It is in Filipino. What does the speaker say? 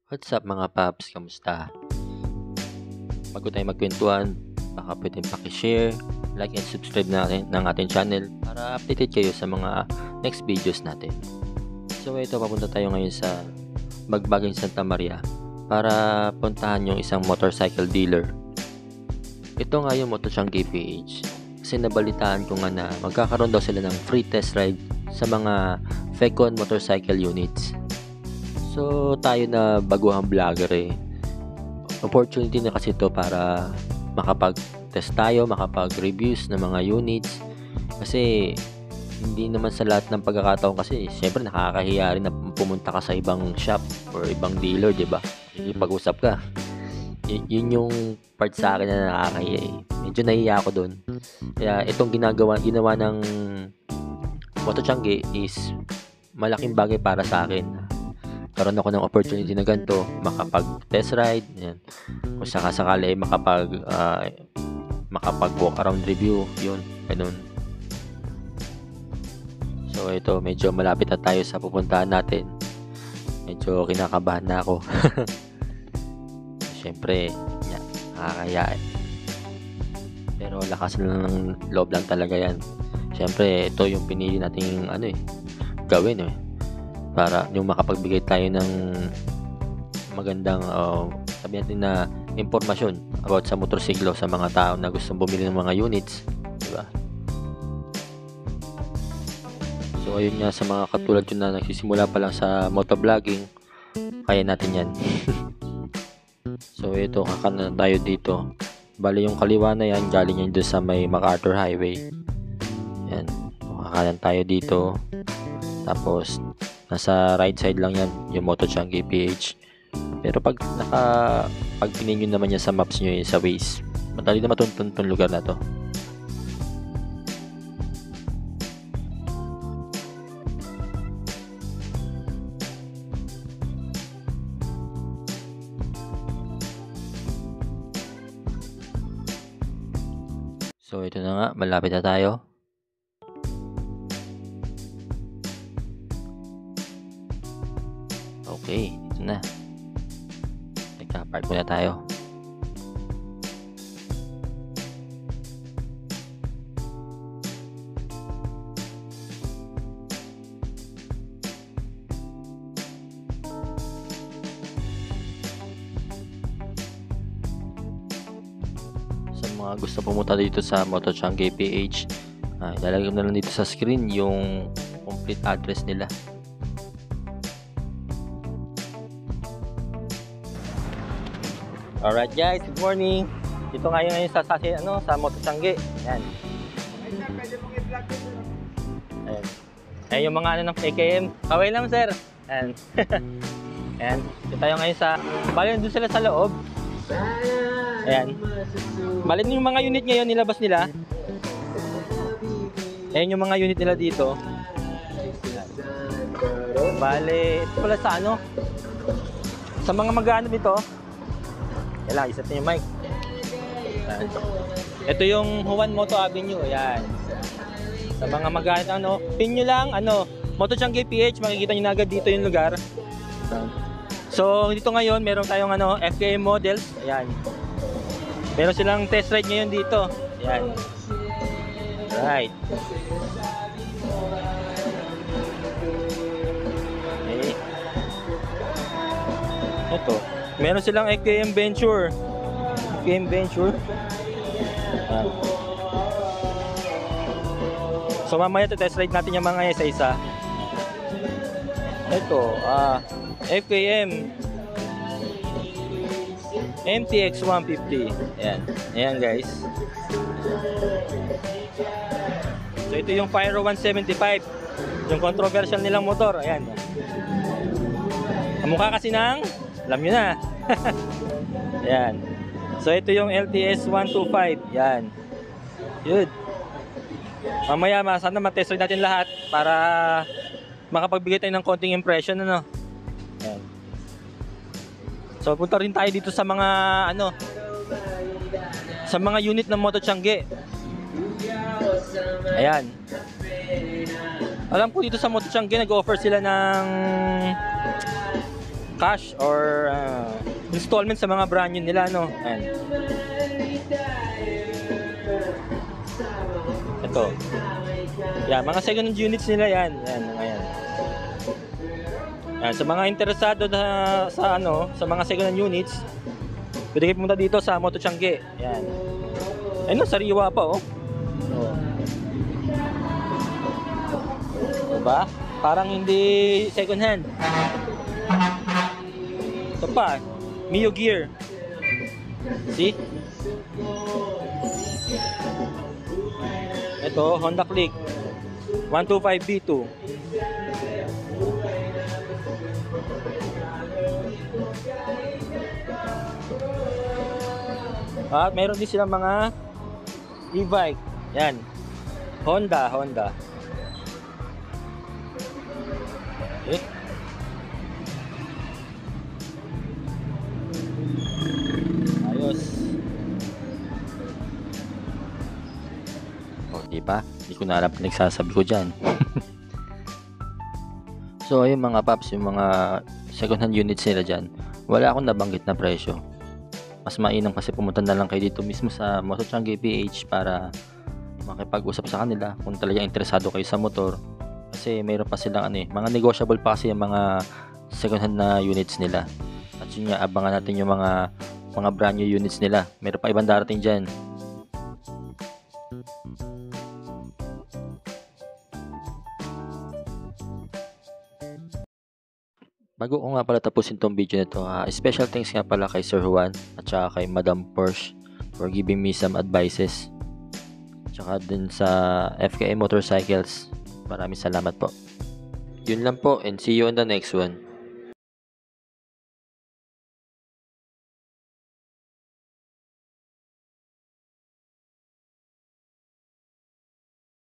What's up mga paps? Kamusta? Bago tayo magkwentuhan, baka pwedeng pakishare, like and subscribe natin ng ating channel para updated kayo sa mga next videos natin. So ito, papunta tayo ngayon sa Bagbagang Santa Maria para puntahan yung isang motorcycle dealer. Ito nga yung Motochangi PH kasi nabalitaan ko nga na magkakaroon daw sila ng free test ride sa mga Fecon motorcycle units. So tayo na baguhang vlogger opportunity na kasi ito para makapag-test tayo, makapag-reviews ng mga units kasi hindi naman sa lahat ng pagkakataon kasi syempre nakakahiya rin na pumunta ka sa ibang shop or ibang dealer, diba? Pag-usap ka. Yun yung part sa akin na nakakahiya Medyo nahiya ako doon. Kaya itong ginawa ng Motochangi is malaking bagay para sa akin. Karoon ako ng opportunity na ganito, makapag-test ride, yan. Kung sakasakali makapag-walk around review, yun, ganun. So ito, medyo malapit na tayo sa pupuntahan natin. Medyo kinakabahan na ako. Siyempre, yan, nakakaya Pero lakas ng loob lang talaga yan. Siyempre, ito yung pinili nating gawin para yung makapagbigay tayo ng magandang sabi natin na impormasyon about sa motorsiklo sa mga tao na gustong bumili ng mga units, diba? So ayun nga, sa mga katulad yun na nagsisimula pa lang sa motovlogging, kaya natin yan. So ito, kakanan tayo dito. Bali yung kaliwa na yan, galing yan doon sa may MacArthur Highway. Yan, kakanan tayo dito. Tapos nasa right side lang yan yung Motochangi PH. Pero pag pinin nyo naman yan sa maps nyo sa Waze, madali na matuntun tong lugar na to. So ito na nga, malapit na tayo. Okay, ito na. Nagka-park muna tayo. Sa mga gusto pumunta dito sa Motochangi PH, ilalagay ko na lang dito sa screen yung complete address nila. Alright guys, good morning. Dito ngayon sa Motochangi. Ayan. Ayan. Ayan yung mga ng AKM. Kaway lang sir. Ayan. Ayan. Dito tayo ngayon bali nandun sila sa loob. Ayan. Bali yung mga unit ngayon nilabas nila. Ayan yung mga unit nila dito. Bali, ito pala sa mga mag-ano dito. Kailangan isat na yung mic. Ayan. Ito yung Juan Moto Avenue. Ayan. Sa mga magamit pin nyo lang Motochangi PH, makikita nyo na agad dito yung lugar. So dito ngayon meron tayong FKM models. Ayan. Meron silang test ride ngayon dito. Ayan. Right. Okay. Ito. Meron silang FKM Venture. FKM Venture. So mamaya test ride natin yung mga isa-isa. Ito, FKM MTX 150. Ayan. Ayan guys. So ito yung Pyro 175. Yung controversial nilang motor. Ayan. Kamukha kasi alam nyo na. Ayan. So ito yung LTS 125. Yan. Good. Mamaya sana matest ride natin lahat para makapagbigay tayo ng konting impression Ayan. So punta rin tayo dito sa mga sa mga unit ng Motochangi. Ayan. Alam ko dito sa Motochangi nag-offer sila ng cash or installment sa mga brand new nila, no? Ayan. Ito. Yan, mga second hand units nila yan. Yan, ayan. Yan, sa mga interesado na sa mga second hand units, pwede kayo pumunta dito sa Moto Tiangge. Yan. Ayun, sariwa pa, oh. Diba? Parang hindi second hand. Ito pa, Mio Gear. See? Ito, Honda Click 125B2. At mayroon din silang mga e-bike. Yan. Honda. Okay. Ayos. O, diba? Hindi ko na alam pa nagsasabi ko dyan. So, ayun mga paps, yung mga second hand units nila dyan, wala akong nabanggit na presyo. Mas mainam kasi pumunta na lang kayo dito mismo sa Moto Tiangge PH para makipag-usap sa kanila kung talagang interesado kayo sa motor. Kasi mayroon pa silang mga negotiable pa kasi yung mga second hand na units nila. At yun nga, abangan natin yung mga brand new units nila. Mayroon pa ibang darating dyan. Bago ko nga pala tapusin tong video nito, special thanks nga pala kay Sir Juan at saka kay Madam Porsche for giving me some advices. Tsaka din sa FKM Motorcycles. Maraming salamat po. Yun lang po and see you on the next one.